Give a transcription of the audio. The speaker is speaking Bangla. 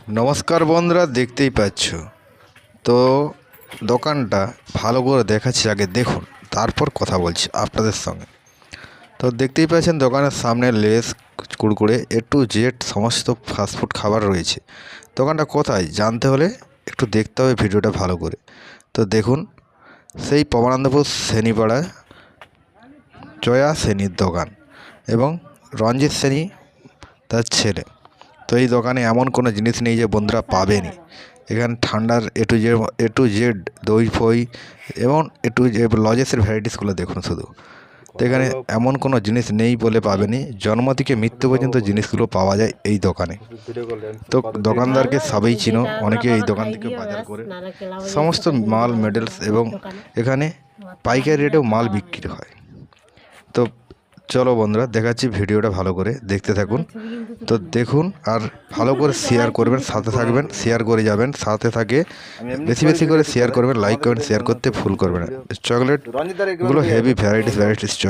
নমস্কার বন্ধুরা, দেখতেই পাচ্ছ তো দোকানটা ভালো করে দেখাচ্ছি, আগে দেখুন তারপর কথা বলছি আপনাদের সঙ্গে। তো দেখতেই পাচ্ছেন দোকানের সামনে less, Kurkure A to Z সমস্ত ফাস্টফুড খাবার রয়েছে। দোকানটা কোথায় জানতে হলে একটু দেখতে হবে ভিডিওটা ভালো করে। তো দেখুন, সেই প্রমানন্দপুর সেনীপাড়া জয়া সেনীর দোকান এবং রঞ্জিত সেনী তার ছেলে। তো এই দোকানে এমন কোনো জিনিস নেই যে বন্ধুরা পাবেনি। এখানে ঠান্ডার A to Z দই ফই এবং A to Z লজেসের ভ্যারাইটিসগুলো দেখুন শুধু। তো এখানে এমন কোনো জিনিস নেই বলে পাবেনি, জন্ম থেকে মৃত্যু পর্যন্ত জিনিসগুলো পাওয়া যায় এই দোকানে। তো দোকানদারকে সবাই চিনো, অনেকে এই দোকান থেকে বাজার করে সমস্ত মাল মেডেলস, এবং এখানে পাইকারি রেটেও মাল বিক্রি হয়। তো চলো বন্ধুরা, দেখাচ্ছি ভিডিওটা ভালো করে দেখতে থাকুন। তো দেখুন আর ভালো করে শেয়ার করবেন, সাথে থাকবেন, শেয়ার করে যাবেন, সাথে থাকে বেশি বেশি করে শেয়ার করবেন, লাইক করবেন, শেয়ার করতে ভুল করবেন না। চকলেটগুলো হেভি ভ্যারাইটিস চকলেট।